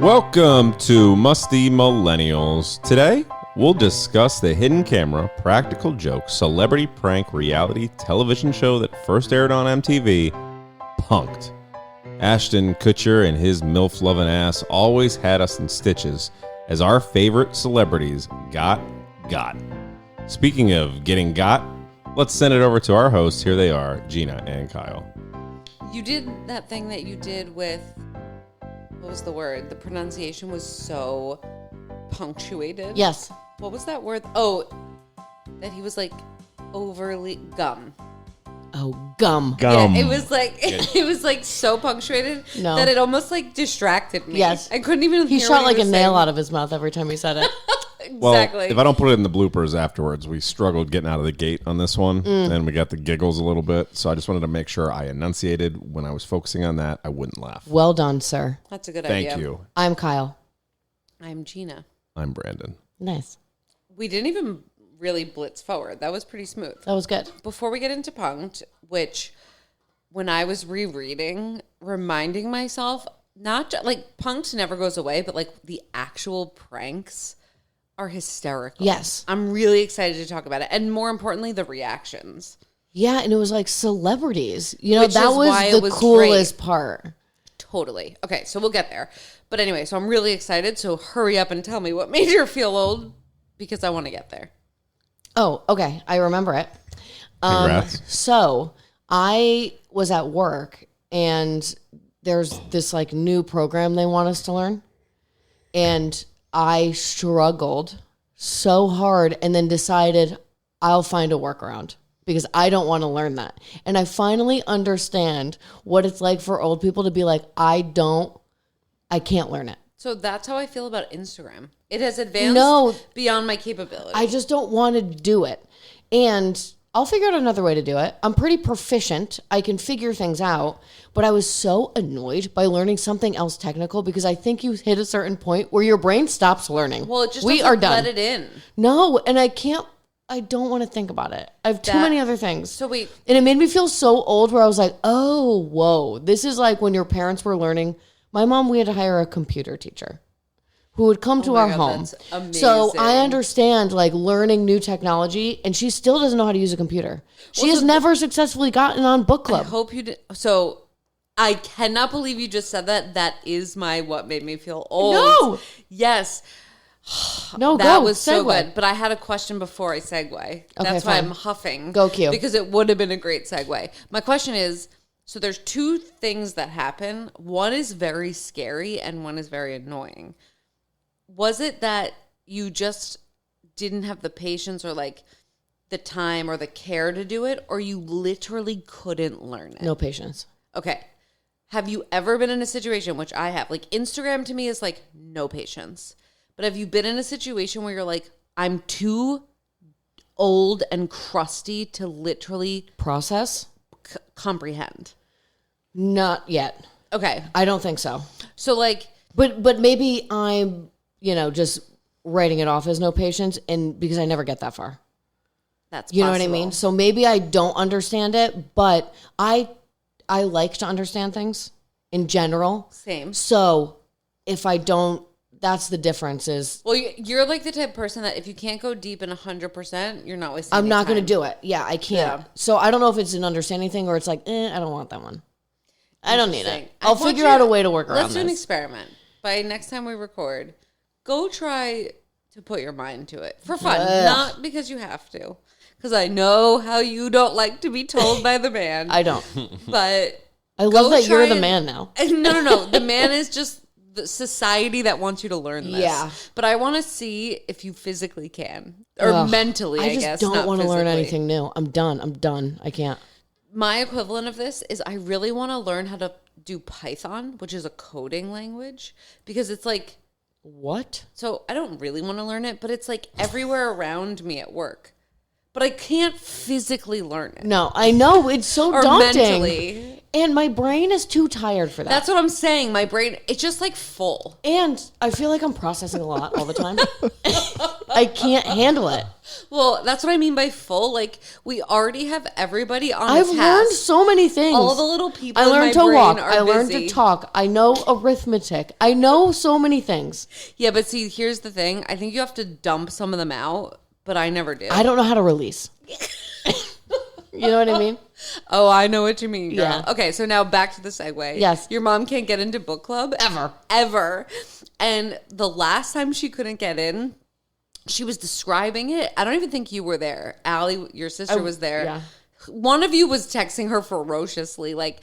Welcome to Musty Millennials. Today, we'll discuss the hidden camera, practical joke, celebrity prank reality television show that first aired on MTV, Punk'd. Ashton Kuchar and his MILF-loving ass always had us in stitches as our favorite celebrities got. Speaking of getting got, let's send it over to our hosts. Here they are, Gina and Kyle. You did that thing that you did with, what was the word? The pronunciation was so punctuated. Yes. What was that word? Oh, that he was like overly gum. Oh, gum. Yeah, it was like so punctuated that it almost like distracted me. Yes. I couldn't even He hear shot what like he a was nail saying. out of his mouth every time he said it. Exactly. Well, if I don't put it in the bloopers afterwards, we struggled getting out of the gate on this one, and we got the giggles a little bit. So I just wanted to make sure I enunciated when I was focusing on that. I wouldn't laugh. Well done, sir. That's a good idea. Thank you. I'm Kyle. I'm Gina. I'm Brandon. Nice. We didn't even really blitz forward. That was pretty smooth. That was good. Before we get into Punk'd, which when I was rereading, reminding myself, not just, like Punk'd never goes away, but like the actual pranks are hysterical. Yes. I'm really excited to talk about it. And more importantly, the reactions. Yeah, and it was like celebrities. You know, Which that is was why it the was coolest part. Totally. Okay, so we'll get there. But anyway, so I'm really excited. So hurry up and tell me what made you feel old, because I want to get there. Oh, okay. I remember it. Congrats. So I was at work and there's this like new program they want us to learn. And I struggled so hard and then decided I'll find a workaround because I don't want to learn that. And I finally understand what it's like for old people to be like, I can't learn it. So that's how I feel about Instagram. It has advanced beyond my capability. I just don't want to do it. And I'll figure out another way to do it. I'm pretty proficient. I can figure things out. But I was so annoyed by learning something else technical because I think you hit a certain point where your brain stops learning. Well, it just we doesn't are done. let it in. No, and I don't want to think about it. I have too many other things. So wait. And it made me feel so old where I was like, oh, whoa. This is like when your parents were learning. My mom, we had to hire a computer teacher who would come to our home. That's amazing. So I understand like learning new technology, and she still doesn't know how to use a computer. She has never successfully gotten on book club. I hope you did. So I cannot believe you just said that. That is my what made me feel old. No. Yes. No, that go. was so Segue. good. But I had a question before I segue. That's why fine. I'm huffing. Go Q. Because it would have been a great segue. My question is, so there's two things that happen. One is very scary and one is very annoying. Was it that you just didn't have the patience or like the time or the care to do it, or you literally couldn't learn it? No patience. Okay. Have you ever been in a situation, which I have, like Instagram to me is like no patience, but have you been in a situation where you're like, I'm too old and crusty to literally Process? comprehend? Not yet. Okay. I don't think so. So like, But maybe I'm, just writing it off as no patience, and because I never get that far. that's You know what I possible. mean? So maybe I don't understand it, but I like to understand things in general. Same. So if I don't, that's the difference is Well, you're like the type of person that if you can't go deep in 100%, you're not wasting I'm any not going to time. do it. Yeah, I can't. Yeah. So I don't know if it's an understanding thing or it's like, I don't want that one. I don't need it. Interesting. I I'll want figure you- out a way to work around Let's do an this. experiment. By next time we record, go try to put your mind to it for fun, Ugh. not because you have to. Because I know how you don't like to be told by the man. I don't. But I love that you're try the and- man now. No. The man is just the society that wants you to learn this. Yeah. But I want to see if you physically can. Or Ugh. mentally, I guess. just don't not want to learn physically. anything new. I'm done. I can't. My equivalent of this is I really want to learn how to do Python, which is a coding language, because it's like, What? so I don't really want to learn it, but it's like everywhere around me at work. But I can't physically learn it. No, I know. It's so Or daunting. mentally. And my brain is too tired for that. That's what I'm saying. My brain, it's just like full. And I feel like I'm processing a lot all the time. I can't handle it. Well, that's what I mean by full. Like, we already have everybody on I've a task. learned so many things. All the little people I learned in my to brain walk. are I learned busy. to talk. I know arithmetic. I know so many things. Yeah, but see, here's the thing. I think you have to dump some of them out, but I never do. I don't know how to release. You know what I mean? Oh, I know what you mean, girl. Yeah. Okay, so now back to the segue. Yes. Your mom can't get into book club. Ever. And the last time she couldn't get in, she was describing it. I don't even think you were there. Allie, your sister, was there. Yeah. One of you was texting her ferociously, like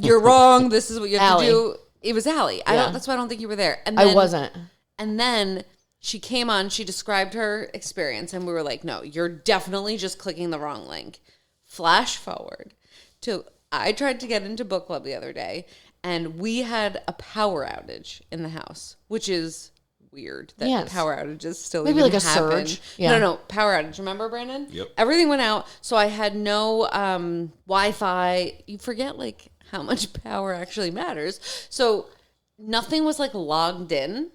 you're wrong. This is what you have to do. It was Allie. Yeah. That's why I don't think you were there. And then, I wasn't. And then she came on. She described her experience, and we were like, "No, you're definitely just clicking the wrong link." Flash forward to I tried to get into book club the other day, and we had a power outage in the house, which is weird that Yes. power outages still Maybe even like a happen. surge. Yeah. No, power outage. Remember, Brandon? Yep. Everything went out, so I had no Wi-Fi. You forget like how much power actually matters. So nothing was like logged in.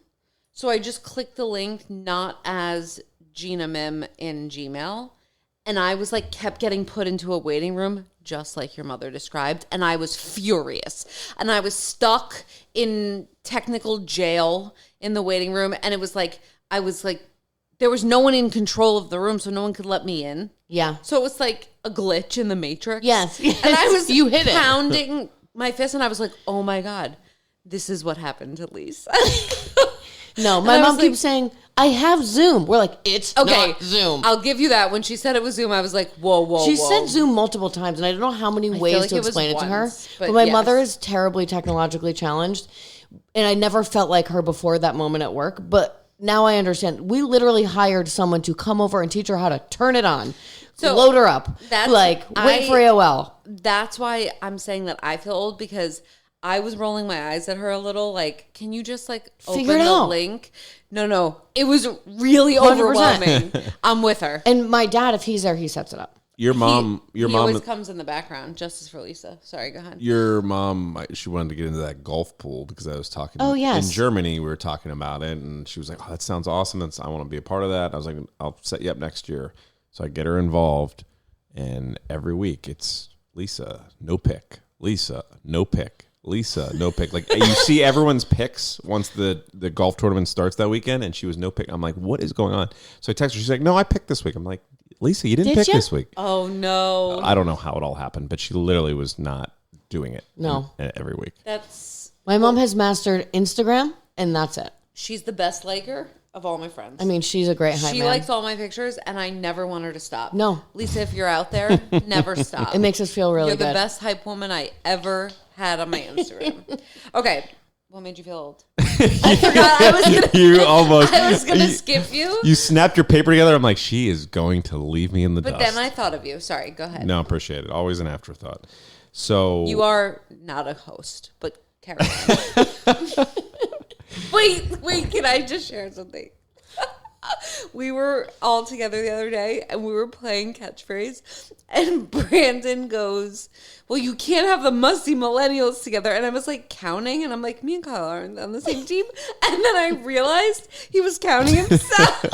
So I just clicked the link not as Gina Mim in Gmail. And I was like, kept getting put into a waiting room, just like your mother described. And I was furious. And I was stuck in technical jail in the waiting room. And it was like, there was no one in control of the room, so no one could let me in. Yeah. So it was like a glitch in the Matrix. Yes. And I was You hit it. pounding my fist, and I was like, oh my God, this is what happened to Lisa. No, my I mom was keeps saying, I have Zoom. We're like, it's Okay, not Zoom. I'll give you that. When she said it was Zoom, I was like, whoa. She said Zoom multiple times, and I don't know how many ways like to it was explain it to her. once, But but my yes. mother is terribly technologically challenged, and I never felt like her before that moment at work. But now I understand. We literally hired someone to come over and teach her how to turn it on, So load her up, that's- wait for AOL. That's why I'm saying that I feel old, because I was rolling my eyes at her a little, like, can you just like Figure open it the out. link? No. It was really 100%. overwhelming. I'm with her. And my dad, if he's there, he sets it up. Your mom, He always comes in the background. Justice for Lisa. Sorry, go ahead. your mom, she wanted to get into that golf pool because I was talking. Oh, yes. In Germany, we were talking about it, and she was like, "Oh, that sounds awesome. I want to be a part of that." I was like, "I'll set you up next year." So I get her involved, and every week it's Lisa, no pick. Lisa, no pick. Lisa, no pick. Like, you see everyone's picks once the golf tournament starts that weekend, and she was no pick. I'm like, what is going on? So I text her. She's like, no, I picked this week. I'm like, Lisa, you didn't Did pick ya? this week. Oh, no. I don't know how it all happened, but she literally was not doing it. No. Every week. My mom has mastered Instagram, and that's it. She's the best liker of all my friends. I mean, she's a great hype She man. likes all my pictures, and I never want her to stop. No. Lisa, if you're out there, never stop. It makes us feel really You're the good. best hype woman I ever had on my Instagram. Okay. What made you feel old? I forgot I was gonna, You almost. I was gonna skip you. You snapped your paper together. I'm like, she is going to leave me in the But dust. then I thought of you. Sorry, go ahead. No, appreciate it. Always an afterthought. So You are not a host, but carry on. Wait, can I just share something? We were all together the other day, and we were playing catchphrase, and Brandon goes, well, you can't have the musty millennials together. And I was like counting, and I'm like, me and Kyle aren't on the same team. And then I realized he was counting himself.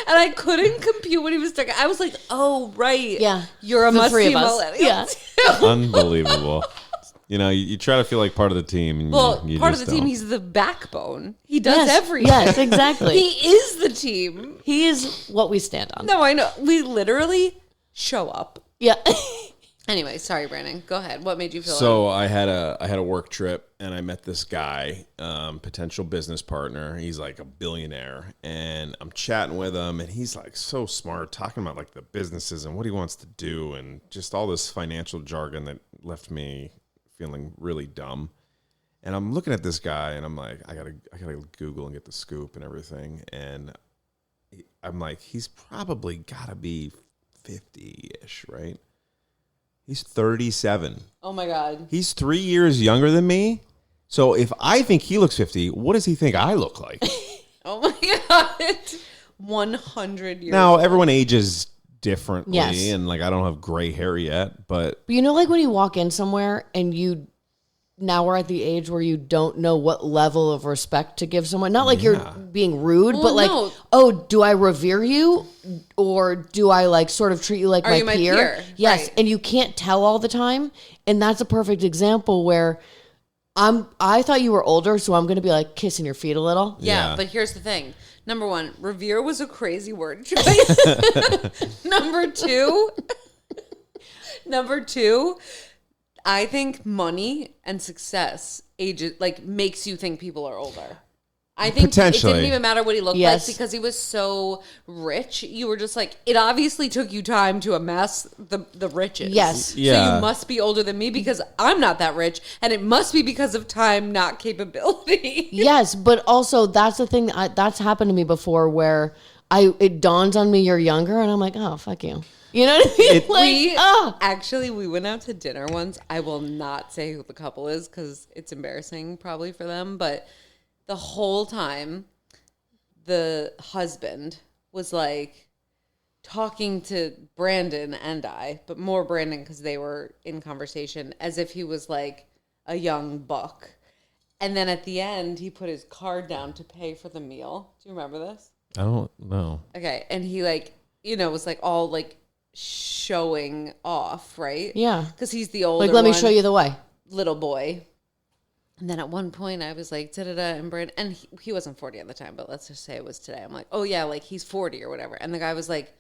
And I couldn't compute what he was talking. I was like, oh, right. Yeah. You're a The musty three of us. millennial. Yeah. too. unbelievable. You know, you try to feel like part of the team. And Well, you part of just the team, don't. he's the backbone. He does Yes, everything. yes, exactly. He is the team. He is what we stand on. No, I know. We literally show up. Yeah. Anyway, sorry, Brandon. Go ahead. What made you feel So I had a work trip, and I met this guy, potential business partner. He's like a billionaire, and I'm chatting with him, and he's like so smart, talking about like the businesses and what he wants to do, and just all this financial jargon that left me feeling really dumb. And I'm looking at this guy, and I'm like, I gotta Google and get the scoop and everything. And I'm like, he's probably gotta be 50-ish, right? He's 37. Oh my God. He's 3 years younger than me. So if I think he looks 50, what does he think I look like? Oh my God. 100 years. Now, everyone ages differently. Yes. And like, I don't have gray hair yet, but But you know, like when you walk in somewhere and now we're at the age where you don't know what level of respect to give someone. Not like you're being rude, but like, no. oh, do I revere you? Or do I like sort of treat you like my peer? Yes. Right. And you can't tell all the time. And that's a perfect example where I thought you were older, so I'm going to be like kissing your feet a little. Yeah, but here's the thing. Number one, revere was a crazy word choice. Number two, I think money and success makes you think people are older. I think it Potentially. didn't even matter what he looked Yes. like because he was so rich. You were just like, it obviously took you time to amass the riches. Yes. So Yeah. you must be older than me because I'm not that rich, and it must be because of time, not capability. Yes, but also that's the thing that's happened to me before where it dawns on me you're younger and I'm like, oh, fuck you. You know what I mean? We went out to dinner once. I will not say who the couple is because it's embarrassing probably for them, but the whole time the husband was like talking to Brandon and I, but more Brandon because they were in conversation as if he was like a young buck. And then at the end, he put his card down to pay for the meal. Do you remember this? I don't know. Okay. And he was like all like showing off, right? Yeah. Because he's the older Like, let me one, show you the way. little boy. And then at one point I was like, and Brandon, and he wasn't 40 at the time, but let's just say it was today. I'm like, oh yeah, like he's 40 or whatever. And the guy was like,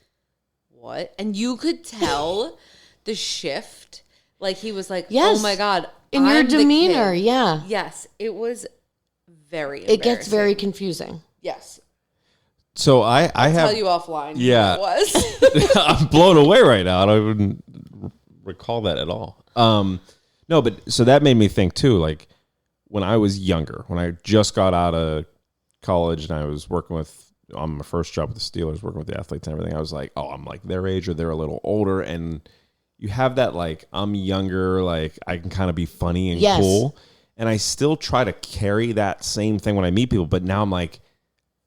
what? And you could tell the shift. Like he was like, Yes. oh my God. In your I'm the demeanor, kid. yeah. Yes. It was very It gets very embarrassing. confusing. Yes. So I I'll have, tell you offline Yeah. who it was. I'm blown away right now. I don't even recall that at all. No, but so that made me think too, like when I was younger, when I just got out of college and I was working on my first job with the Steelers, working with the athletes and everything, I was like, oh, I'm like their age or they're a little older. And you have that, like, I'm younger, like I can kind of be funny and Yes. cool. And I still try to carry that same thing when I meet people. But now I'm like,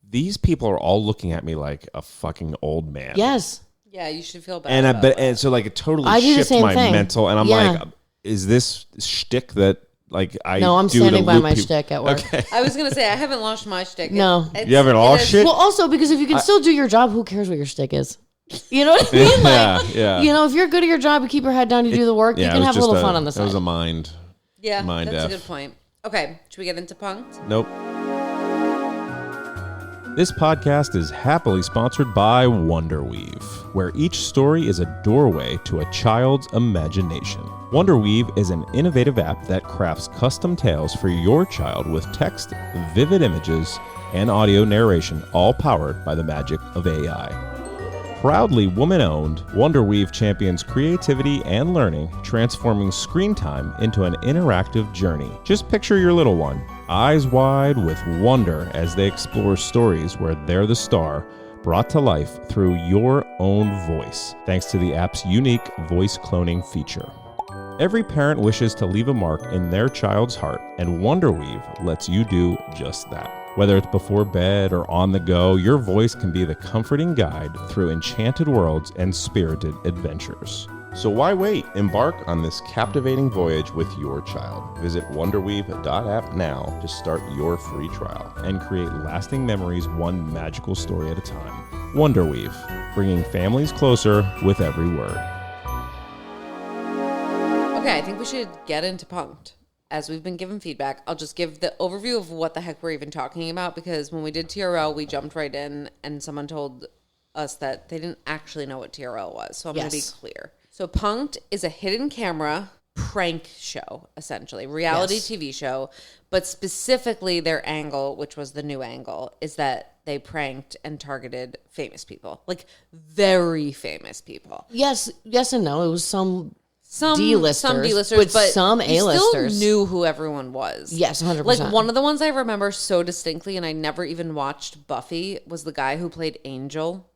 these people are all looking at me like a fucking old man. Yes. Yeah, you should feel bad. And about that. and so like it totally I do the shifts same my thing. mental, and I'm Yeah. like, is this shtick that like I No, I'm do standing to by loop my people? shtick at work. Okay. I was gonna say I haven't launched my shtick. No. You haven't lost shit? Well, also because if you can still do your job, who cares what your stick is? You know what I mean? Like, yeah. You know, if you're good at your job, you keep your head down, you do the work, you Yeah, it can was have a just little fun on the It side. was a mind. Yeah, Mind that's F. a good point. Okay, should we get into punked? Nope. This podcast is happily sponsored by Wonderweave, where each story is a doorway to a child's imagination. Wonderweave is an innovative app that crafts custom tales for your child with text, vivid images, and audio narration, all powered by the magic of AI. Proudly woman-owned, Wonderweave champions creativity and learning, transforming screen time into an interactive journey. Just picture your little one, eyes wide with wonder as they explore stories where they're the star, brought to life through your own voice, thanks to the app's unique voice cloning feature. Every parent wishes to leave a mark in their child's heart, and Wonderweave lets you do just that. Whether it's before bed or on the go, your voice can be the comforting guide through enchanted worlds and spirited adventures. So why wait? Embark on this captivating voyage with your child. Visit wonderweave.app now to start your free trial and create lasting memories one magical story at a time. Wonderweave, bringing families closer with every word. Okay, I think we should get into punked. As we've been given feedback, I'll just give the overview of what the heck we're even talking about, because when we did TRL, we jumped right in and someone told us that they didn't actually know what TRL was. So I'm going to be clear. So punked is a hidden camera prank show, essentially, reality TV show, but specifically their angle, which was the new angle, is that they pranked and targeted famous people, like very famous people. Yes and no. It was some Some D-listers, but but some A-listers. You still knew who everyone was. Yes, 100%. Like one of the ones I remember so distinctly, and I never even watched Buffy, was the guy who played Angel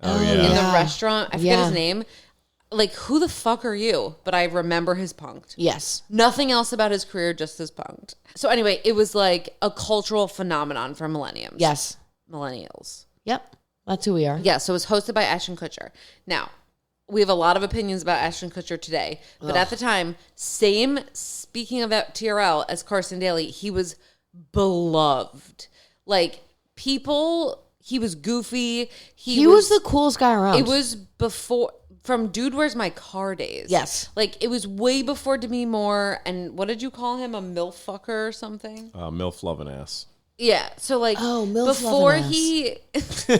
Oh, in yeah. the restaurant. I forget his name. Like, who the fuck are you? But I remember his punked. Yes. Nothing else about his career, just his punked. So anyway, it was like a cultural phenomenon for millennials. Yes. Millennials. Yep. That's who we are. Yeah, so it was hosted by Ashton Kuchar. Now, we have a lot of opinions about Ashton Kutcher today, but at the time, speaking of TRL as Carson Daly, he was beloved. Like, people, he was goofy. He was the coolest guy around. It was before, from Dude, Where's My Car days. Yes. Like, it was way before Demi Moore, and what did you call him? A MILF fucker or something? MILF loving ass. Yeah, so like MILF before loving ass. he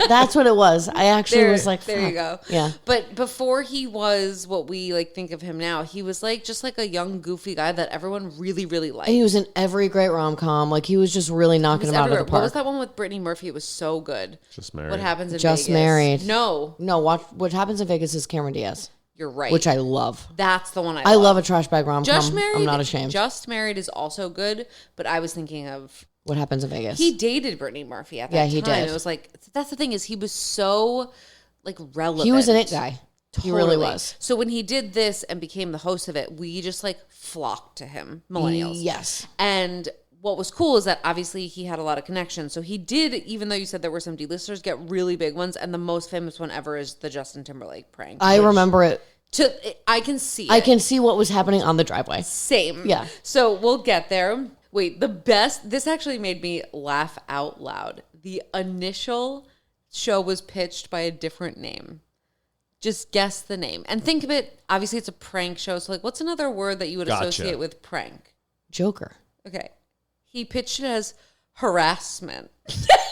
That's what it was. I actually was like, there you go. Yeah. But before he was what we like think of him now, he was like just like a young goofy guy that everyone really, really liked. And he was in every great rom-com. Like, he was just really knocking him out of the park. What was that one with Brittany Murphy? It was so good. Just Married. What Happens in Just Vegas? Married. No, Watch What Happens in Vegas is Cameron Diaz, you're right. which I love. That's the one I love a trash bag rom-com. Just Married. I'm not ashamed. Just Married is also good, but I was thinking of What Happens in Vegas. he dated Brittany Murphy at that time. Yeah, he did. It was like that's the thing is he was so like relevant. He was an it guy. He really Totally. was. So when he did this and became the host of it, we just like flocked to him, millennials. Yes. And what was cool is that obviously he had a lot of connections. So he did, even though you said there were some D-listers, get really big ones. And the most famous one ever is the Justin Timberlake prank. I remember it. I can see it. I can see what was happening on the driveway. Same. Yeah. So we'll get there. Wait, this actually made me laugh out loud. The initial show was pitched by a different name. Just guess the name. And think of it, obviously it's a prank show. So like, what's another word that you would associate with prank? Joker. Okay. He pitched it as harassment.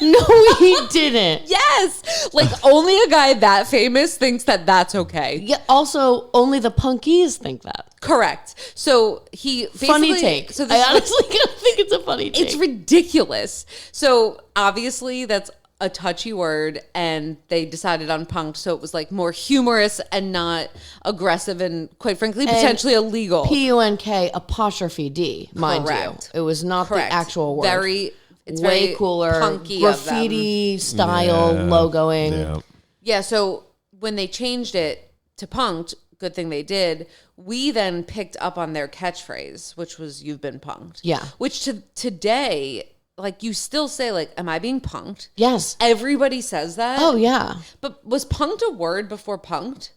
No, he didn't. Yes. Like only a guy that famous thinks that that's okay. Yeah. Also, only the punkies think that. Correct. So he basically, Funny take. So I honestly think it's a funny take. it's ridiculous. So obviously that's a touchy word, and they decided on punked, so it was like more humorous and not aggressive, and quite frankly, potentially illegal. PUNK apostrophe D, mind Correct. you. It was not Correct. the actual word. It's way very cooler, punky graffiti style logoing. Yeah. Yeah, so when they changed it to punked, good thing they did, we then picked up on their catchphrase, which was "You've been punked." Yeah. Which today, like you still say, like, "Am I being punked?" Yes. Everybody says that. Oh yeah. But was punked a word before punked?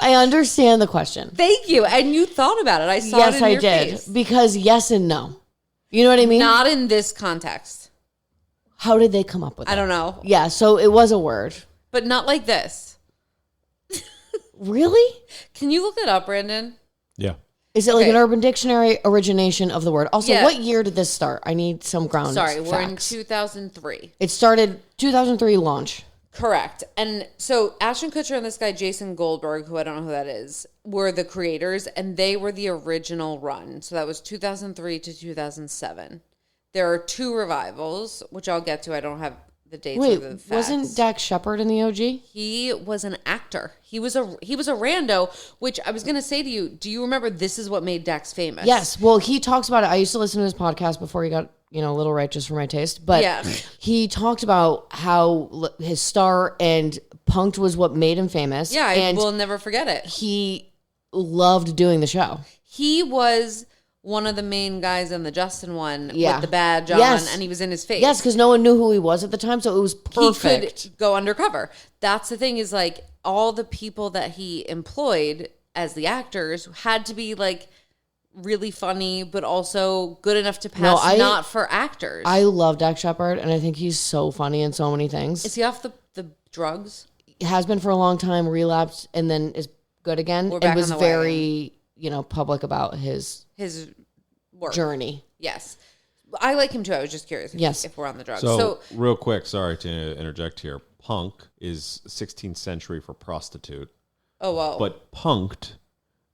I understand the question. Thank you. And you thought about it. I saw it in your face. Because yes and no. You know what I mean? Not in this context. How did they come up with it? I don't know. Yeah, so it was a word. But not like this. Really? Can you look it up, Brandon? Yeah. Is it like Okay. an Urban Dictionary origination of the word? Also, Yeah. what year did this start? I need some ground Sorry, we're in facts. 2003. It started 2003 launch. Correct. And so Ashton Kutcher and this guy, Jason Goldberg, who I don't know who that is, were the creators, and they were the original run. So that was 2003 to 2007. There are two revivals, which I'll get to. I don't have the dates Wait, or the facts. wasn't Dax Sheppard in the OG? He was an actor. He was a rando, which I was going to say to you, do you remember this is what made Dax famous? Yes. Well, he talks about it. I used to listen to his podcast before he got, a little righteous for my taste. But Yeah. he talked about how his star and punked was what made him famous. Yeah, I and will never forget it. he loved doing the show. He was one of the main guys in the Justin one Yeah. with the badge on, Yes. and he was in his face. Yes, because no one knew who he was at the time, so it was perfect. He could go undercover. That's the thing is like all the people that he employed as the actors had to be like really funny, but also good enough to pass not for actors. I love Dax Sheppard, and I think he's so funny in so many things. Is he off the drugs? Has been for a long time, relapsed, and then is good again. We're back and was on the very, public about his Work. journey. Yes. I like him too. I was just curious if we're on the drugs. So, real quick, sorry to interject here. Punk is 16th century for prostitute. oh, wow. But punked,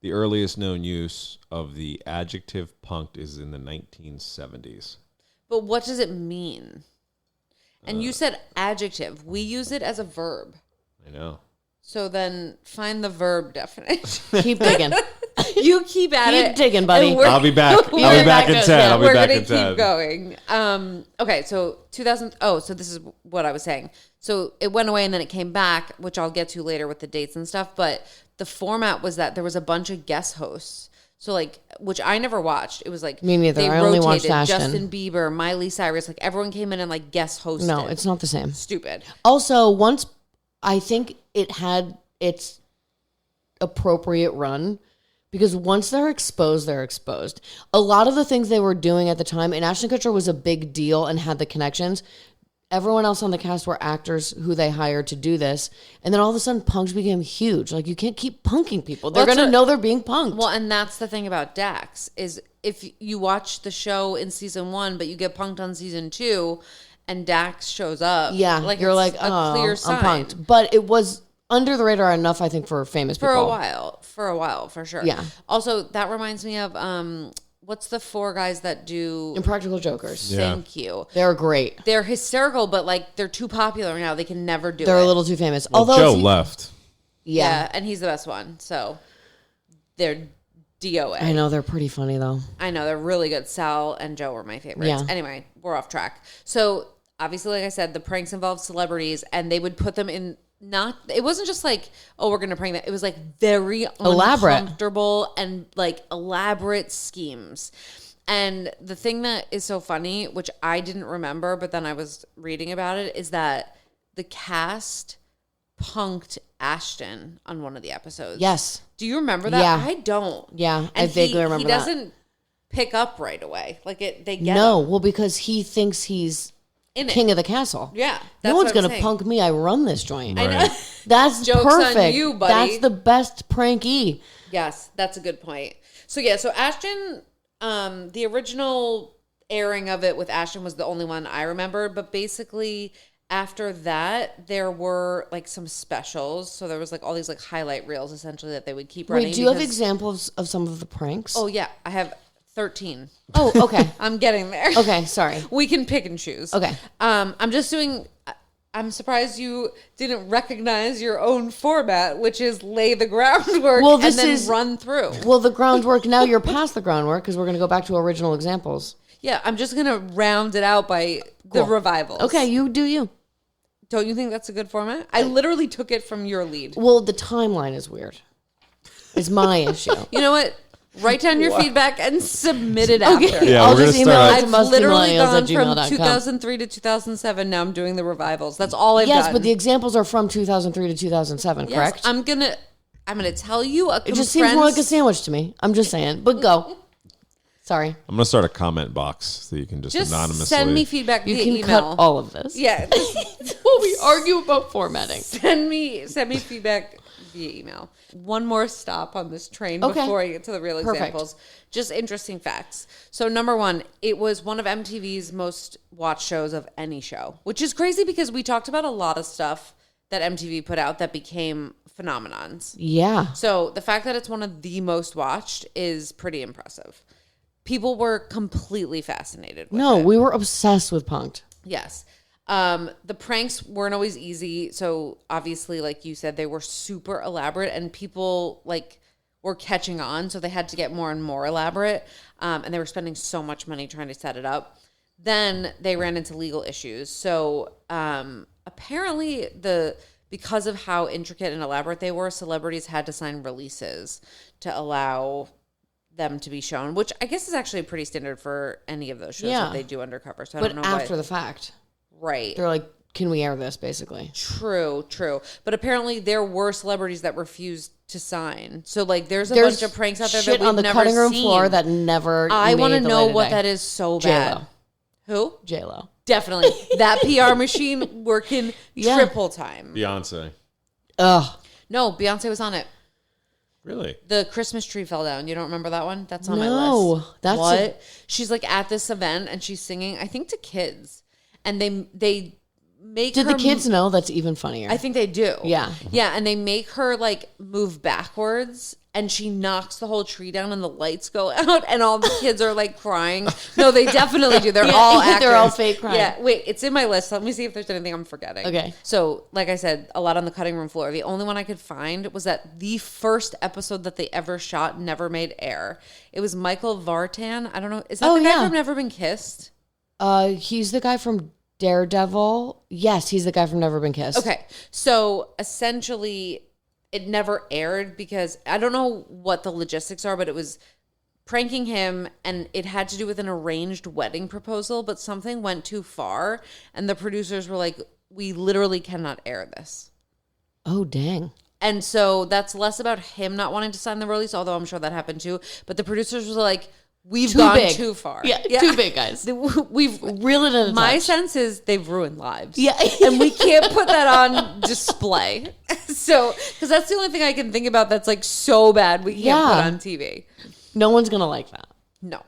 the earliest known use of the adjective punked is in the 1970s. But what does it mean? And you said adjective. We use it as a verb. I know. So then find the verb definition. Keep digging. You keep at it. Keep digging, buddy. and we're- I'll be back. I'll be back in 10. I'll be We're back going in to 10. keep going. Okay, so 2000. Oh, so this is what I was saying. So it went away and then it came back, which I'll get to later with the dates and stuff. But the format was that there was a bunch of guest hosts. So like, which I never watched. It was like Me neither. They I only watched rotated Ashton. Justin Bieber, Miley Cyrus. Like everyone came in and like guest hosted. No, it's not the same. Stupid. Also, once I think it had its appropriate run because once they're exposed, they're exposed. A lot of the things they were doing at the time, and Ashton Kutcher was a big deal and had the connections. Everyone else on the cast were actors who they hired to do this. And then all of a sudden, punks became huge. Like, you can't keep punking people. They're going to know they're being punked. Well, and that's the thing about Dax, is if you watch the show in season 1, but you get punked on season 2, and Dax shows up. Yeah, like you're it's like, a clear sign. I'm punked. But it was under the radar enough, I think, for famous people. For a while, for sure. Yeah. Also, that reminds me of... what's the 4 guys that do Impractical Jokers? Yeah. Thank you. They're great. They're hysterical, but like they're too popular now. They can never do it. They're a little too famous. Well, Although Joe left. Yeah, and he's the best one. So they're DOA. I know they're pretty funny though. I know they're really good. Sal and Joe were my favorites. Yeah. Anyway, we're off track. So obviously, like I said, the pranks involved celebrities, and they would put them in. It wasn't just like, oh, we're gonna prank that. It was like very Elaborate, uncomfortable, and like elaborate schemes. And the thing that is so funny, which I didn't remember, but then I was reading about it, is that the cast punked Ashton on one of the episodes. Yes. Do you remember that? Yeah. I don't. Yeah, and I vaguely remember that. He doesn't pick up right away. Like they get No, him well, because he thinks he's in king it. of the castle. Yeah. No one's going gonna punk me. I run this joint. I know. That's Joke's perfect. on you, buddy. That's the best pranky. Yes, that's a good point. So yeah, so Ashton, the original airing of it with Ashton was the only one I remember, but basically after that there were like some specials. So there was like all these like highlight reels essentially that they would keep running. Wait, do you have examples of some of the pranks? Oh yeah, I have 13. Oh, okay. I'm getting there. Okay, sorry. We can pick and choose. Okay. I'm surprised you didn't recognize your own format, which is lay the groundwork and then run through. Well, the groundwork, now you're past the groundwork because we're going to go back to original examples. Yeah, I'm just going to round it out by the revivals. Okay, you do you. Don't you think that's a good format? I literally took it from your lead. Well, the timeline is weird. It's my issue. You know what? Write down your feedback and submit it after. Yeah, I'll we're just gonna start. email it to I've literally gone mustimillennials@gmail.com. from 2003 to 2007. Now I'm doing the revivals. That's all I've done. Yes, but the examples are from 2003 to 2007, Yes, correct? I'm gonna tell you It just seems more like a sandwich to me. I'm just saying. But go. Sorry. I'm gonna start a comment box so you can just anonymously send me feedback You via can email. cut all of this. Yeah. Well, we argue about formatting. Send me feedback via email. One more stop on this train before I get to the real examples. Just interesting facts. So number 1, it was one of MTV's most watched shows of any show, which is crazy because we talked about a lot of stuff that MTV put out that became phenomenons. Yeah. So the fact that it's one of the most watched is pretty impressive. People were completely fascinated with it. We were obsessed with Punk'd. Yes. The pranks weren't always easy. So obviously, like you said, they were super elaborate and people like were catching on. So they had to get more and more elaborate. And they were spending so much money trying to set it up. Then they ran into legal issues. So apparently because of how intricate and elaborate they were, celebrities had to sign releases to allow them to be shown, which I guess is actually pretty standard for any of those shows that they do undercover. So I don't know after the fact. Right. They're like, can we air this, basically? True. But apparently there were celebrities that refused to sign. So like there's a bunch of pranks out there that we've on the never cutting room seen. floor that never I want to made the know light of what day. that is so bad. J-Lo. Who? J-Lo. Definitely. That PR machine working triple time. Beyonce. Ugh. No, Beyonce was on it. Really? The Christmas tree fell down. You don't remember that one? That's on my No, list. that's what? She's like at this event and she's singing, I think to kids. And they make Did her the kids know? That's even funnier. I think they do. Yeah. Yeah, and they make her like move backwards and she knocks the whole tree down and the lights go out and all the kids are like crying. No, they definitely do. They're all actors. They're all fake crying. Yeah, wait, it's in my list. Let me see if there's anything I'm forgetting. Okay. So, like I said, a lot on the cutting room floor. The only one I could find was that the first episode that they ever shot never made air. It was Michael Vartan. I don't know. Is that the guy from Never Been Kissed? He's the guy from Daredevil. Yes, he's the guy from Never Been Kissed. Okay. So essentially it never aired because I don't know what the logistics are, but it was pranking him and it had to do with an arranged wedding proposal, but something went too far and the producers were like, we literally cannot air this. Oh, dang. And so that's less about him not wanting to sign the release, although I'm sure that happened too. But the producers were like, we've gone too far. Yeah, too big, guys. We've reeled it in. My sense is they've ruined lives. Yeah. And we can't put that on display. So, because that's the only thing I can think about that's like so bad we can't put on TV. No one's going to like that. No.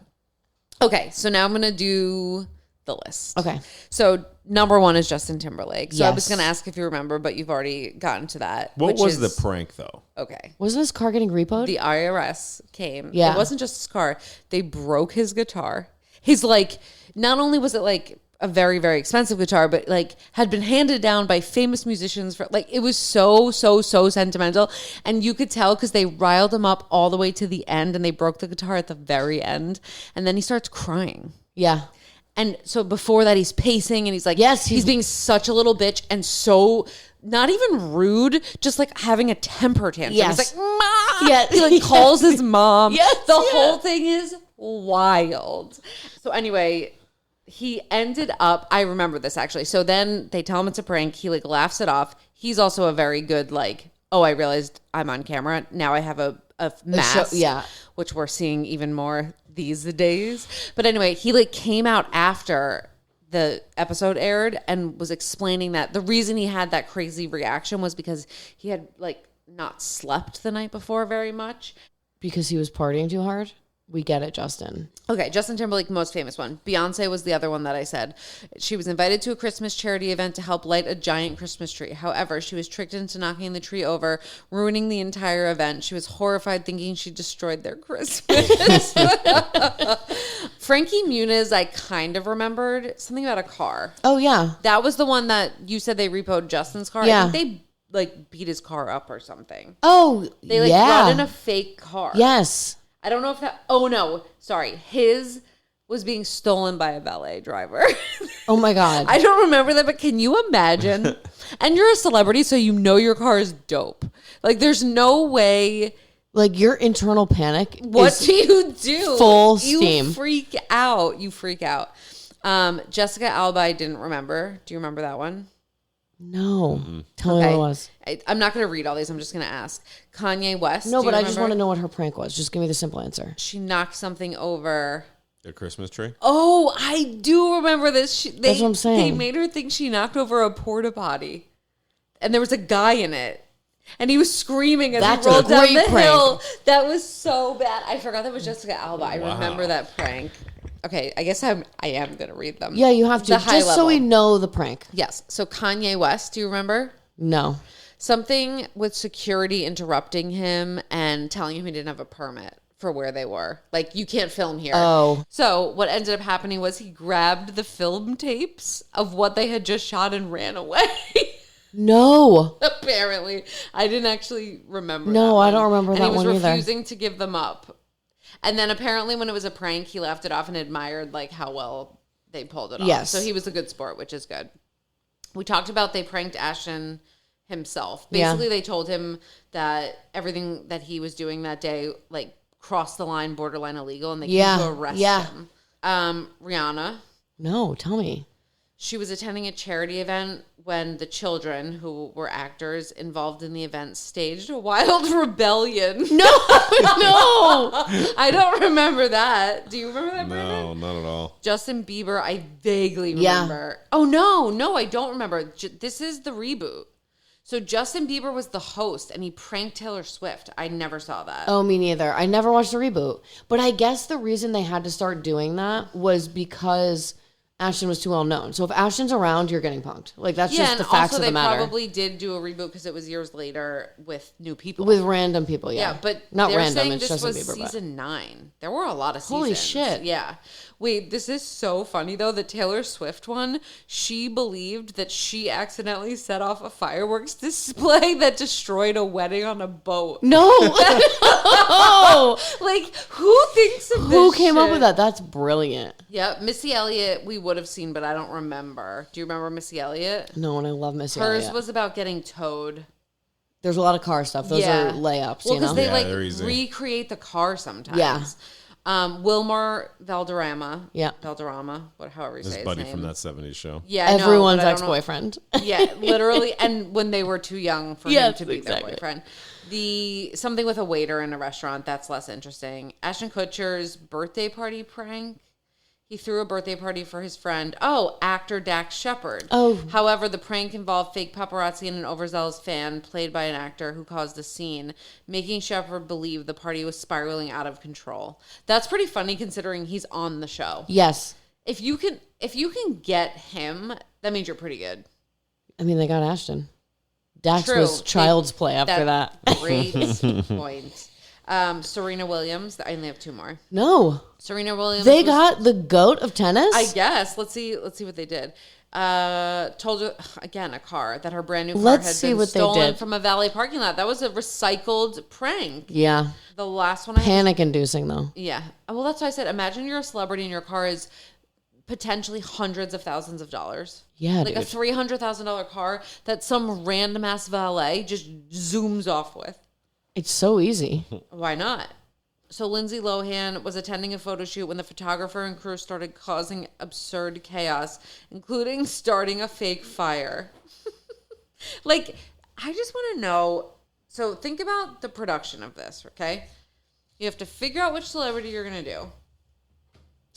Okay, so now I'm going to do the list. Okay. So number 1 is Justin Timberlake. So I was Yes. going to ask if you remember, but you've already gotten to that. What was the prank, though? Okay. Wasn't his car getting repoed? The IRS came. Yeah. It wasn't just his car. They broke his guitar. He's like, not only was it like a very, very expensive guitar, but like had been handed down by famous musicians for like, it was so sentimental. And you could tell because they riled him up all the way to the end and they broke the guitar at the very end. And then he starts crying. Yeah. And so before that, he's pacing and he's like, Yes, he's being such a little bitch and so not even rude, just like having a temper tantrum. Yes. He's like, Mom! Yeah. He like calls his mom. Yes, the yeah. whole thing is wild. So anyway, he ended up, I remember this actually. So then they tell him it's a prank. He like laughs it off. He's also a very good like, oh, I realized I'm on camera. Now I have a mask. Which we're seeing even more these days. But anyway, he like came out after the episode aired and was explaining that the reason he had that crazy reaction was because he had like not slept the night before very much. Because he was partying too hard? We get it, Justin. Okay, Justin Timberlake, most famous one. Beyonce was the other one that I said. She was invited to a Christmas charity event to help light a giant Christmas tree. However, she was tricked into knocking the tree over, ruining the entire event. She was horrified, thinking she destroyed their Christmas. Frankie Muniz, I kind of remembered something about a car. Oh, yeah. That was the one that you said they repoed Justin's car. Yeah. I think they like beat his car up or something. Oh, They like brought in a fake car. Yes. I don't know if that. Oh no, sorry. His was being stolen by a valet driver. Oh my God. I don't remember that, but can you imagine? And you're a celebrity, so you know your car is dope. Like, there's no way. Like your internal panic. What do you do? Full steam. You freak out. You freak out. Jessica Alba, I didn't remember. Do you remember that one? No. Tell me what it was. I'm not going to read all these. I'm just going to ask. Kanye West. No, do you but I just remember? want to know what her prank was. Just give me the simple answer. She knocked something over. The Christmas tree? Oh, I do remember this. That's what I'm saying. They made her think she knocked over a porta potty. And there was a guy in it. And he was screaming as That's he rolled a down great the prank. hill. That was so bad. I forgot that was Jessica Alba. I Wow. remember that prank. Okay, I guess I am going to read them. Yeah, you have to. The high Just so level. we know the prank. Yes. So Kanye West, do you remember? No. Something with security interrupting him and telling him he didn't have a permit for where they were. Like, you can't film here. Oh. So what ended up happening was he grabbed the film tapes of what they had just shot and ran away. No. Apparently. I didn't actually remember No, that I one. don't remember and that he was one either. refusing to give them up. And then apparently when it was a prank, he laughed it off and admired like how well they pulled it off. Yes. So he was a good sport, which is good. We talked about they pranked Ashton himself. Yeah. Basically, they told him that everything that he was doing that day like crossed the line, borderline illegal, and they came to arrest him. Rihanna. No, tell me. She was attending a charity event when the children, who were actors involved in the event, staged a wild rebellion. No, no. I don't remember that. Do you remember that, No, Brandon? not at all. Justin Bieber, I vaguely Yeah. remember. Oh, no, I don't remember. This is the reboot. So Justin Bieber was the host, and he pranked Taylor Swift. I never saw that. Oh, me neither. I never watched the reboot. But I guess the reason they had to start doing that was because Ashton was too well known. So if Ashton's around, you're getting punked. Like, that's just and the facts also of the matter. they probably did do a reboot because it was years later with new people. With random people, yeah. Yeah, but not they're random. saying It's this Justin was Bieber. season 9. There were a lot of seasons. Holy shit. Yeah. Wait, this is so funny though. The Taylor Swift one, she believed that she accidentally set off a fireworks display that destroyed a wedding on a boat. No. Like, who thinks of this? Who came up shit? with that? That's brilliant. Yeah, Missy Elliott we would have seen, but I don't remember. Do you remember Missy Elliott? No, and I love Missy Hers Elliott. was about getting towed. There's a lot of car stuff. Those Yeah. are layups, Well, you know? because they Yeah, like they're easy. recreate the car sometimes. Yeah. Wilmer Valderrama. Yeah. Valderrama, however you say his buddy name. from that 70s show. Yeah, I know, Everyone's but I don't know- ex-boyfriend. Yeah, literally. And when they were too young for him Yes, to be exactly. their boyfriend. Something with a waiter in a restaurant, that's less interesting. Ashton Kutcher's birthday party prank. He threw a birthday party for his friend. Oh, actor Dax Sheppard. Oh. However, the prank involved fake paparazzi and an overzealous fan played by an actor who caused the scene, making Sheppard believe the party was spiraling out of control. That's pretty funny considering he's on the show. Yes. If you can get him, that means you're pretty good. I mean, they got Ashton. Dax True. was child's play after that. Great point. Serena Williams. I only have two more. No. Serena Williams. They got the GOAT of tennis? I guess. Let's see what they did. Told her again a car that her brand new car Let's had see been what they stolen did. from a valet parking lot. That was a recycled prank. Yeah. The last one. Panic-inducing, though. Yeah. Well, that's why I said. Imagine you're a celebrity and your car is potentially hundreds of thousands of dollars. Yeah, like dude. a $300,000 car that some random ass valet just zooms off with. It's so easy. Why not? So Lindsay Lohan was attending a photo shoot when the photographer and crew started causing absurd chaos, including starting a fake fire. Like, I just want to know. So think about the production of this, okay? You have to figure out which celebrity you're going to do.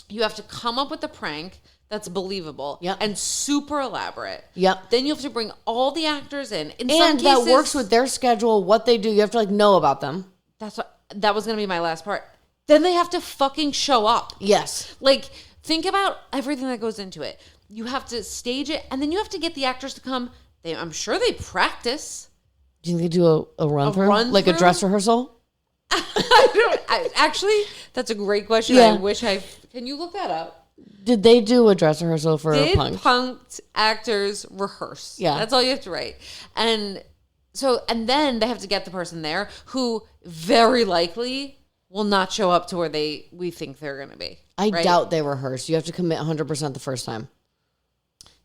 You have to come up with a prank that's believable and super elaborate. Yep. Then you have to bring all the actors in. In some And cases, that works with their schedule, what they do. You have to, know about them. That was going to be my last part. Then they have to fucking show up. Yes. Like, think about everything that goes into it. You have to stage it, and then you have to get the actors to come. I'm sure they practice. Do you think they do a run-through? Like a dress rehearsal? Actually, that's a great question. Yeah. I wish can you look that up? Did they do a dress rehearsal for Did Punk'd? Punk'd actors rehearse? Yeah. That's all you have to write. And then they have to get the person there who very likely will not show up to where we think they're going to be. I right? doubt they rehearse. You have to commit 100% the first time.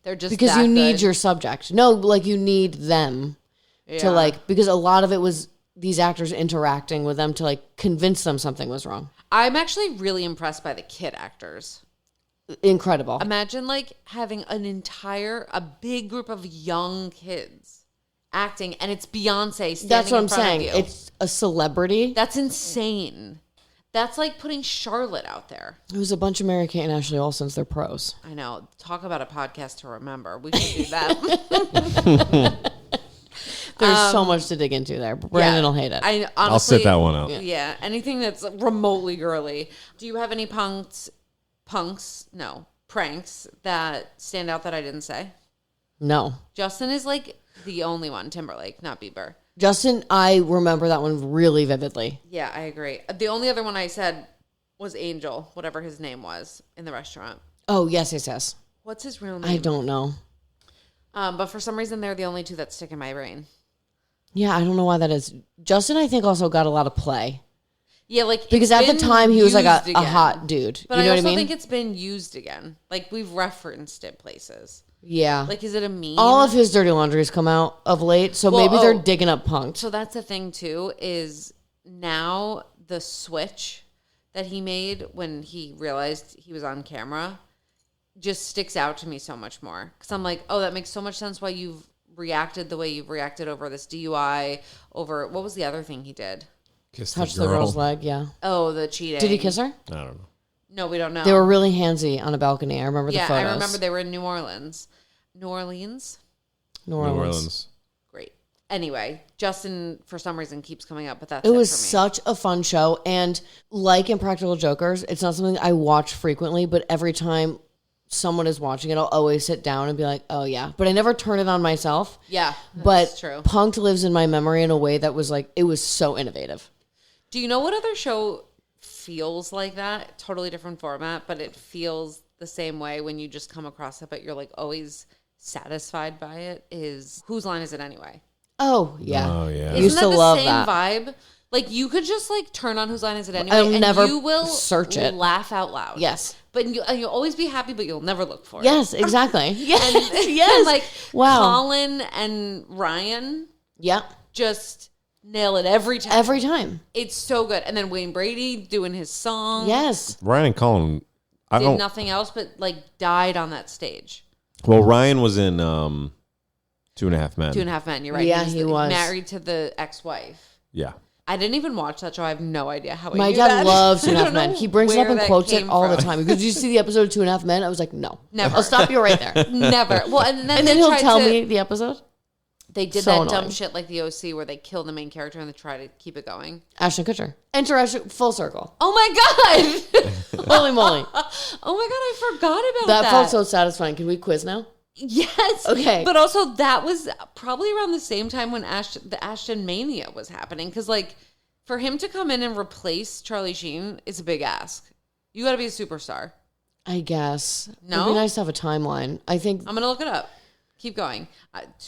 They're just Because that you need good. your subject. No, you need them to because a lot of it was these actors interacting with them to convince them something was wrong. I'm actually really impressed by the kid actors. Incredible. Imagine having a big group of young kids acting, and it's Beyonce standing That's what in I'm front saying. of you. It's a celebrity. That's insane. That's like putting Charlotte out there. It was a bunch of Mary-Kate and Ashley Olsen's. They're pros. I know. Talk about a podcast to remember. We should do that. There's so much to dig into there. Brandon will hate it. Honestly, I'll sit that one out. Yeah. Anything that's remotely girly. Do you have any pranks that stand out that I didn't say? No. Justin is the only one. Timberlake, not Bieber. Justin, I remember that one really vividly. Yeah, I agree. The only other one I said was Angel, whatever his name was, in the restaurant. Oh, yes. What's his real name? I don't know. But for some reason, they're the only two that stick in my brain. Yeah, I don't know why that is. Justin, I think, also got a lot of play. Yeah, because at the time he was a again. hot dude. But you know I what also I mean? think it's been used again. We've referenced it places. Yeah. Is it a meme? All of his dirty laundries come out of late, so maybe they're digging up Punk'd. So that's the thing too, is now the switch that he made when he realized he was on camera just sticks out to me so much more. Because I'm like, oh, that makes so much sense why you've reacted the way you've reacted over this DUI, over, what was the other thing he did? Touch the girl's leg, yeah. Oh, the cheating. Did he kiss her? I don't know. No, we don't know. They were really handsy on a balcony. I remember the photos. I remember they were in New Orleans. New Orleans? New Orleans. Great. Anyway, Justin, for some reason, keeps coming up, but that's It was for me. such a fun show. And like in Practical Jokers, it's not something I watch frequently, but every time someone is watching it, I'll always sit down and be like, oh, yeah. But I never turn it on myself. Yeah, But that's true. Punk'd lives in my memory in a way that was it was so innovative. Do you know what other show feels like that? Totally different format, but it feels the same way when you just come across it, but you're always satisfied by it, is Whose Line Is It Anyway? Oh, yeah. Oh, yeah. I used Isn't to that the love same that. vibe? You could just turn on Whose Line Is It Anyway, I'll and never you will search it. laugh out loud. Yes. But you'll always be happy, but you'll never look for it. Yes, exactly. yes. And Wow. Colin and Ryan Yeah. just nail it every time. Every time. It's so good. And then Wayne Brady doing his song. Yes. Ryan and Colin. Did nothing else but like died on that stage. Well, Ryan was in 2.5 Men. 2.5 Men, you're right. Yeah, he was. Married to the ex-wife. Yeah. I didn't even watch that show. I have no idea how My knew dad that. loves I 2.5 don't Men. know He brings it up where and that quotes it came all the from. time. Because did you see the episode of 2.5 Men? I was like, no. Never. I'll stop you right there. Never. Well, and then And then he'll tell me the episode. They did So that annoying. dumb shit like the OC where they kill the main character and they try to keep it going. Ashton Kuchar. Enter Ashton, full circle. Oh my God. Holy moly. Oh my God, I forgot about that. That felt so satisfying. Can we quiz now? Yes. Okay. But also that was probably around the same time when the Ashton Mania was happening. Because like for him to come in and replace Charlie Sheen is a big ask. You got to be a superstar. I guess. No? It'd be nice to have a timeline. I think. I'm going to look it up. Keep going.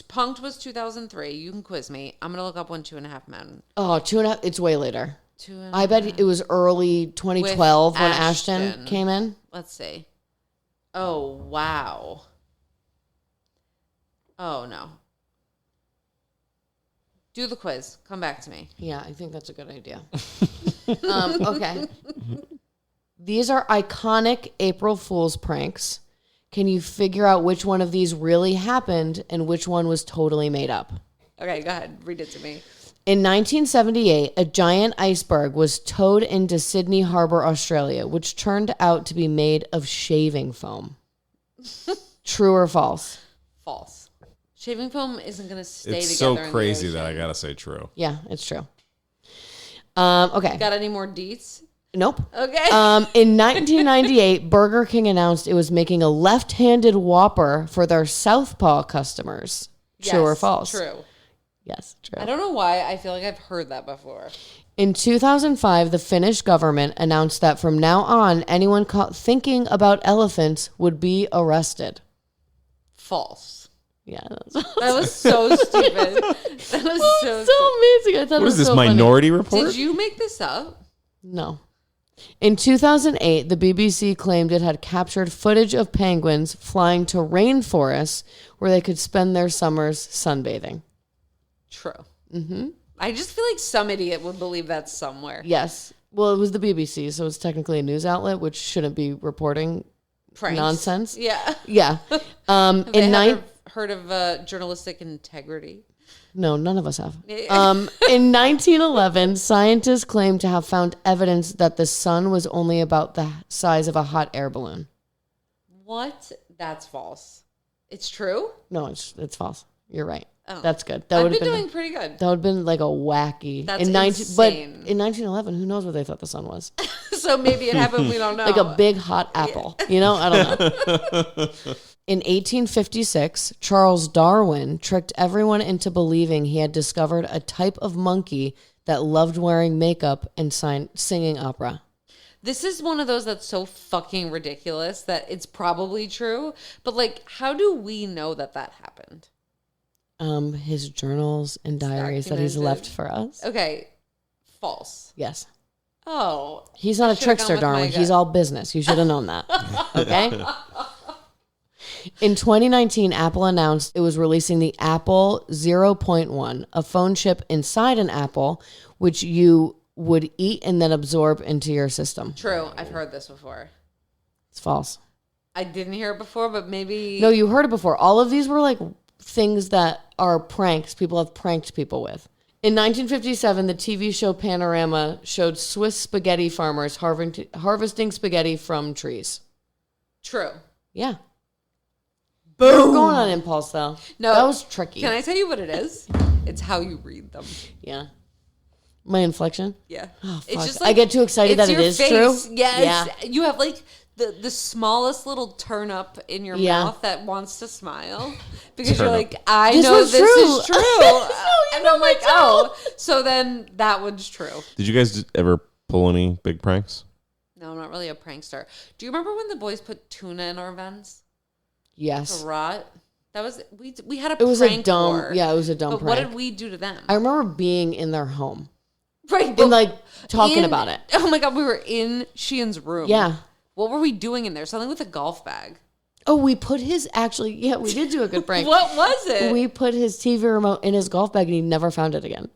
Punk'd was 2003. You can quiz me. I'm going to look up when 2.5 Men. Oh, 2.5. It's way later. 2.5 I bet it was early 2012 With when Ashton. Ashton came in. Let's see. Oh, wow. Oh, no. Do the quiz. Come back to me. Yeah, I think that's a good idea. Okay. These are iconic April Fool's pranks. Can you figure out which one of these really happened and which one was totally made up? Okay, go ahead. Read it to me. In 1978, a giant iceberg was towed into Sydney Harbor, Australia, which turned out to be made of shaving foam. True or false? False. Shaving foam isn't going to stay It's together. so in crazy the that I ocean. gotta say true. Yeah, it's true. Okay. Got any more deets? Nope. Okay. In 1998, Burger King announced it was making a left-handed Whopper for their Southpaw customers. True or Yes, false? True. Yes, true. I don't know why. I feel like I've heard that before. In 2005, the Finnish government announced that from now on, anyone caught thinking about elephants would be arrested. False. Yeah, That was so stupid. That was so stupid. amazing. I thought What it was is this, so funny. Minority Report? Did you make this up? No. In 2008, the BBC claimed it had captured footage of penguins flying to rainforests where they could spend their summers sunbathing. True. Mm-hmm. I just feel like some idiot would believe that somewhere. Yes. Well, it was the BBC, so it's technically a news outlet, which shouldn't be reporting Pranks. nonsense. Yeah. Yeah. Have they In ever heard of journalistic integrity? No, none of us have. In 1911, scientists claimed to have found evidence that the sun was only about the size of a hot air balloon. What? That's false. It's true? No, it's false. You're right. Oh. That's good. That I've would been have doing pretty good. That would have been like a wacky. That's But insane. in 1911, who knows what they thought the sun was? So maybe it happened. We don't know. Like a big hot apple. You know? I don't know. In 1856, Charles Darwin tricked everyone into believing he had discovered a type of monkey that loved wearing makeup and singing opera. This is one of those that's so fucking ridiculous that it's probably true. But like, how do we know that happened? His journals and diaries that he's documented. left for us. Okay, false. Yes. Oh, He's not a Should've gone trickster, with my Darwin. gut. He's all business. You should have known that. Okay? In 2019, Apple announced it was releasing the Apple 0.1, a phone chip inside an apple, which you would eat and then absorb into your system. true. I've heard this before. It's false. I didn't hear it before, but maybe. No, you heard it before. All of these were like things that are pranks people have pranked people with. In 1957, the TV show Panorama showed Swiss spaghetti farmers harvesting spaghetti from trees. True. Yeah. Boom. We're going on impulse, though. No, that was tricky. Can I tell you what it is? It's how you read them. Yeah. My inflection? Yeah. Oh, fuck. It's just I get too excited it's that it your is face. true. Yes. Yeah. You have like the smallest little turn up in your Yeah. mouth that wants to smile because Turn you're up. like, I This know was this true. is true. And know I'm like, my oh, so then that one's true. Did you guys ever pull any big pranks? No, I'm not really a prankster. Do you remember when the boys put tuna in our vents Yes. to rot? That was we had a It was a prank dumb, war. yeah, it was a dumb But prank. what did we do to them? I remember being in their home Right, and like talking in- about it. Oh my god, we were in Sheehan's room. Yeah. What were we doing in there? Something with a golf bag. Oh, we put his, yeah, we did do a good prank. What was it? We put his TV remote in his golf bag and he never found it again.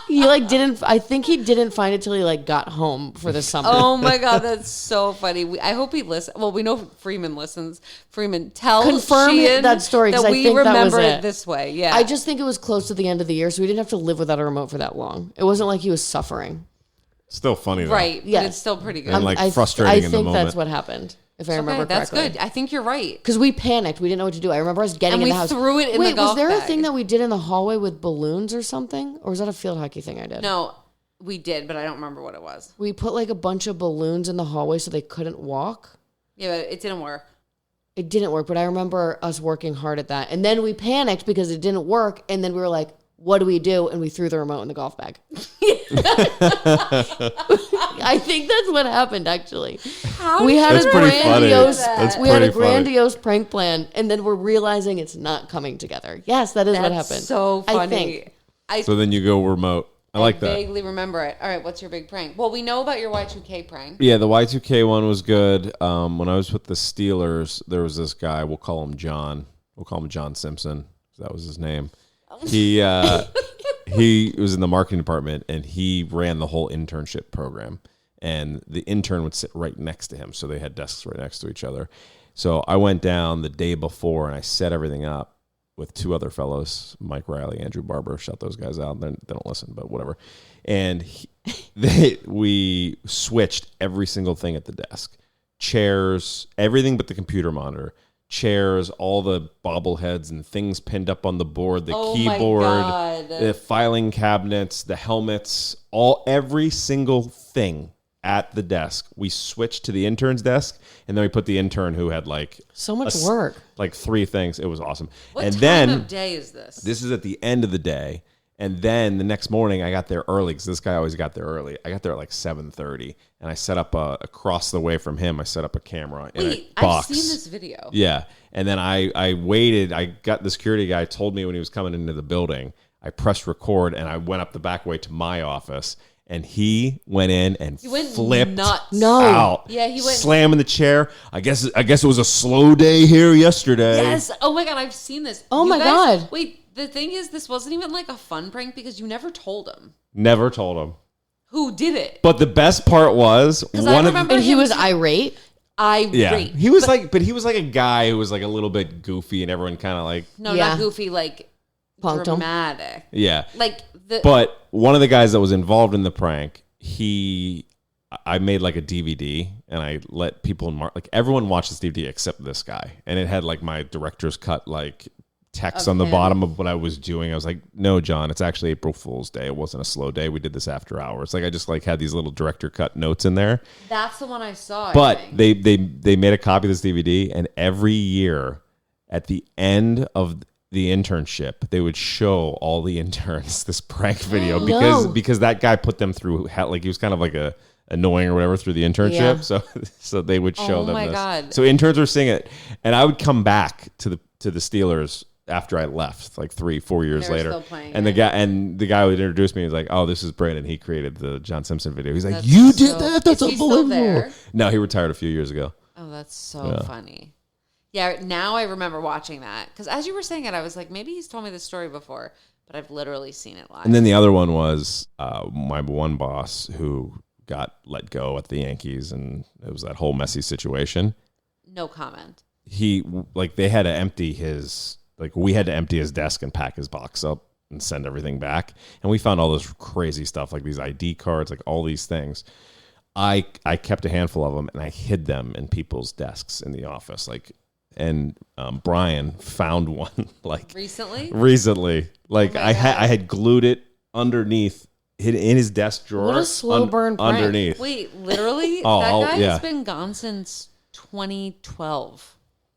He like didn't. I think he didn't find it till he like got home for the summer. Oh my God, that's so funny. I hope he listens. Well, we know Freeman listens. Freeman, tell Confirm Sheehan that story, 'cause that I we think that remember was it it. this way. Yeah, I just think it was close to the end of the year, so we didn't have to live without a remote for that long. It wasn't like he was suffering. Still funny though. right. But Yes. it's still pretty good. And like I frustrating in the think moment. that's what happened. If I okay, remember that's correctly. good. I think you're right. Because we panicked. We didn't know what to do. I remember us getting And in we the house. threw it in the Wait, golf was there a bag. thing that we did in the hallway with balloons or something? Or was that a field hockey thing I did? No, we did, but I don't remember what it was. We put like a bunch of balloons in the hallway so they couldn't walk. Yeah, but it didn't work. It didn't work, but I remember us working hard at that. And then we panicked because it didn't work. And then we were like, what do we do? And we threw the remote in the golf bag. I think that's what happened, actually. We had That's a pretty funny. grandiose, That's we had a pretty funny. grandiose prank plan, and then we're realizing it's not coming together. Yes, that is what happened. So funny. I think. So then you go remote. I like that. vaguely remember it. All right, what's your big prank? Well, we know about your Y2K prank. Yeah, the Y2K one was good. When I was with the Steelers, there was this guy. We'll call him John. We'll call him John Simpson. That was his name. He was in the marketing department, and he ran the whole internship program. And the intern would sit right next to him, so they had desks right next to each other. So I went down the day before, and I set everything up with two other fellows, Mike Riley, Andrew Barber. Shout those guys out. They don't listen, but whatever. And we switched every single thing at the desk. Chairs, everything but the computer monitor. Chairs, all the bobbleheads and things pinned up on the board, the keyboard, the filing cabinets, the helmets, every single thing at the desk. We switched to the intern's desk, and then we put the intern who had like So much work. like three things. It was awesome. What and time then of day is this? this is at the end of the day. And then the next morning, I got there early because this guy always got there early. I got there at like 7:30, and I set up across the way from him. I set up a camera in Wait, a box. I've seen this video. Yeah, and then I waited. I got the security guy told me when he was coming into the building. I pressed record, and I went up the back way to my office. And he went in and flipped nuts. out. Yeah, he went slamming the chair. I guess it was a slow day here yesterday. Yes. Oh my God, I've seen this. Oh You my guys- God. Wait, the thing is, this wasn't even like a fun prank because you never told him Never told him. who did it. But the best part was I one of remember And he him was too. irate. yeah. He was but he was like a guy who was like a little bit goofy, and everyone kind of like No, Yeah. not goofy, like Punked him. dramatic. yeah. Like the But one of the guys that was involved in the prank, I made like a DVD, and I let people like everyone watched this DVD except this guy, and it had like my director's cut like text Of on the him. bottom of what I was doing. I was like, no, John, it's actually April Fool's Day. It wasn't a slow day. We did this after hours. Like I just like had these little director cut notes in there. that's the one I saw. But I think. they made a copy of this DVD, and every year at the end of the internship, they would show all the interns this prank video because that guy put them through like he was kind of like a annoying or whatever through the internship. Yeah. So they would show them my this. God. So interns were seeing it, and I would come back to the Steelers after I left, like 3-4 years They were later. still playing And it. the guy who introduced me was like, "Oh, this is Brandon. He created the John Simpson video." He's like, That's "You so- did that? That's Is he still unbelievable." there? No, he retired a few years ago. Oh, that's so funny. Yeah, now I remember watching that because as you were saying it, I was like, maybe he's told me this story before, but I've literally seen it live. And then the other one was my one boss who got let go at the Yankees, and it was that whole messy situation. No comment. They had to empty we had to empty his desk and pack his box up and send everything back. And we found all this crazy stuff, like these ID cards, like all these things. I kept a handful of them, and I hid them in people's desks in the office. And Brian found one Recently? Like I had glued it underneath, hid in his desk drawer. What a slow burn prank. underneath. Wait, literally? Oh, that guy yeah. has been gone since 2012.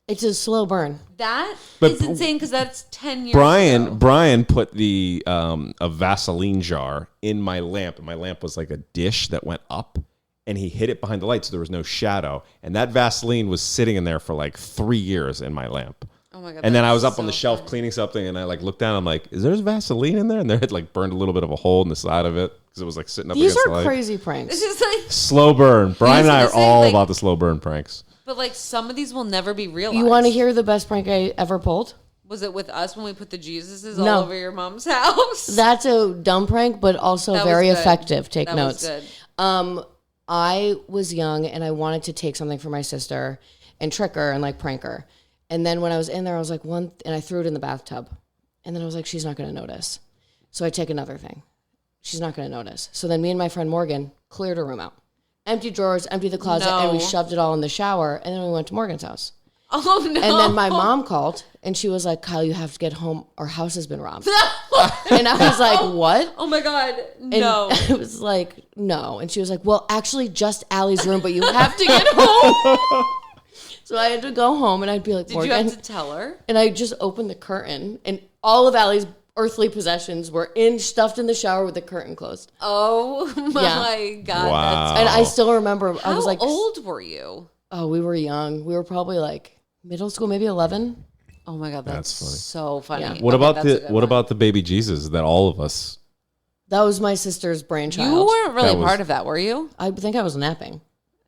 It's a slow burn. That But is insane because that's 10 years ago. Brian put the a Vaseline jar in my lamp, and my lamp was like a dish that went up, and he hid it behind the light so there was no shadow. And that Vaseline was sitting in there for like 3 years in my lamp. Oh my God. And then I was up so on the shelf funny. cleaning something, and I like looked down. I'm like, "Is there Vaseline in there?" And there had like burned a little bit of a hole in the side of it because it was like sitting up These against the are light. crazy pranks. It's just like, Slow burn. Brian and I are gonna say, all like- about the slow burn pranks. but like some of these will never be realized. You want to hear the best prank I ever pulled? Was it with us when we put the Jesuses No. all over your mom's house? That's a dumb prank, but also That was very good. effective. Take That notes. was good. I was young and I wanted to take something for my sister and trick her and like prank her. And then when I was in there, I was like, and I threw it in the bathtub. And then I was like, she's not going to notice. So I take another thing. She's not going to notice. So then me and my friend Morgan cleared her room out. Empty drawers, empty the closet, and we No. shoved it all in the shower. And then we went to Morgan's house. Oh, no. And then my mom called and she was like, Kyle, you have to get home. Our house has been robbed. And I was like, what? Oh, my God. And No. I was like, no. And she was like, well, actually, just Allie's room, but you have to get home. So I had to go home and I'd be like, Did Morgan. you have to tell her? And I just opened the curtain and all of Allie's earthly possessions were stuffed in the shower with the curtain closed. Oh, my God. Wow. And I still remember, I was like, How old were you? oh, we were young. We were probably like middle school, maybe 11. Oh, my God. That's funny. so funny. Yeah. What Okay, about that's a good one. the baby Jesus that all of us? That was my sister's brainchild. You weren't really That was- part of that, were you? I think I was napping.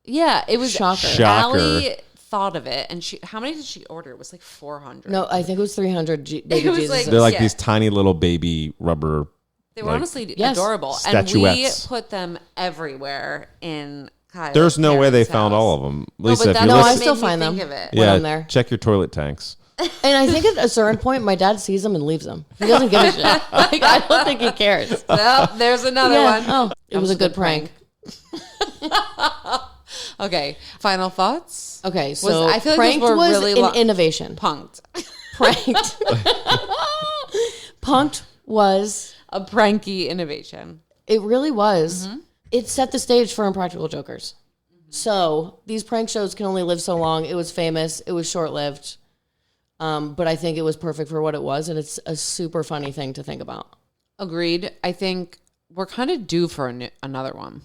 Yeah, it was. Shocker. Shocker. Allie thought of it, and how many did she order? It was like 400. No, I think it was 300 baby was Jesus. like- They're like Yeah. these tiny little baby rubber. They were like, honestly Yes. adorable, and we Statuettes. put them everywhere in Kyle's There's no way they parents' found house. all of them. No, Lisa, but if that's you're No, what I listening, still made me find them. think of it. when I'm there. check your toilet tanks. And I think at a certain point, my dad sees them and leaves them. He doesn't give a shit. Like, I don't think he cares. Well, there's another Yeah. one. Oh, it was a good prank. Okay, final thoughts. Okay, so I feel like those pranked were was really an innovation. Punked. Pranked. Punked was, A pranky innovation. it really was. Mm-hmm. It set the stage for Impractical Jokers. So these prank shows can only live so long. It was famous. It was short-lived. But I think it was perfect for what it was, and it's a super funny thing to think about. Agreed. I think we're kind of due for another one.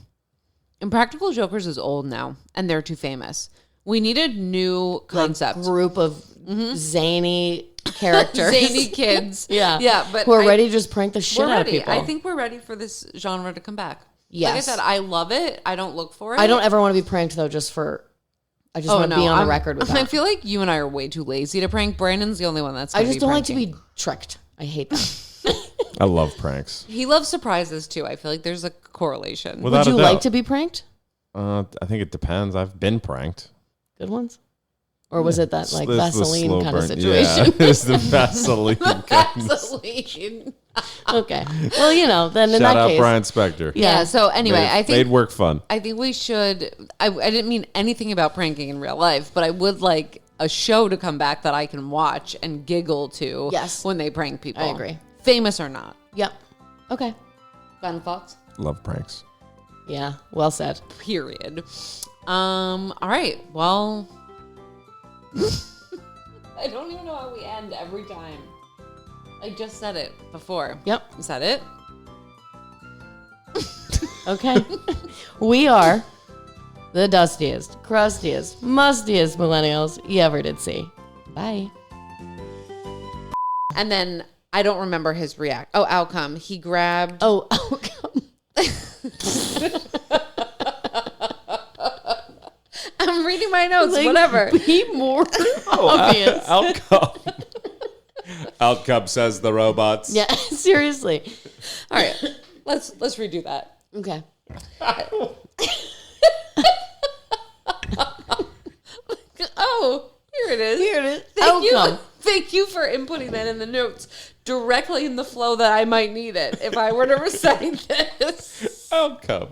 Impractical Jokers is old now, and they're too famous. We need a new concept. Group of zany characters. Zany kids. Yeah. Yeah, but who are ready to just prank the shit we're out of ready. people. I think we're ready for this genre to come back. Yes. Like I said, I love it. I don't look for it. I don't ever want to be pranked, though, just for... I just want to be on the record with that. I feel like you and I are way too lazy to prank. Brandon's the only one that's I gonna just be don't like to pranking. be tricked. I hate that. I love pranks. He loves surprises too. I feel like there's a correlation. Without Would you a doubt. like to be pranked? I think it depends. I've been pranked. Good ones? Or was it that like It's the Vaseline slow kind of burn. situation? Yeah, it's the Vaseline kind. Vaseline. Okay. Well, you know, then in Shout that out case. Brian Spector. Yeah. So anyway, Made- I think made work fun. I think we should. I didn't mean anything about pranking in real life, but I would like a show to come back that I can watch and giggle to. Yes. When they prank people. I agree. Famous or not. Yep. Okay. Final thoughts. Love pranks. Yeah. Well said. Period. All right. Well, I don't even know how we end every time. I just said it before. Yep. Is that it? Okay. We are the dustiest, crustiest, mustiest millennials you ever did see. Bye. And then I don't remember his outcome. He grabbed. Oh, I'm reading my notes. like, Whatever. Be more obvious. Outcome. Outcome says the robots. Yeah, seriously. All right. Let's redo that. Okay. Oh, here it is. Here it is. Thank you. Outcome. Thank you for inputting that in the notes directly in the flow that I might need it if I were to recite this. Outcome.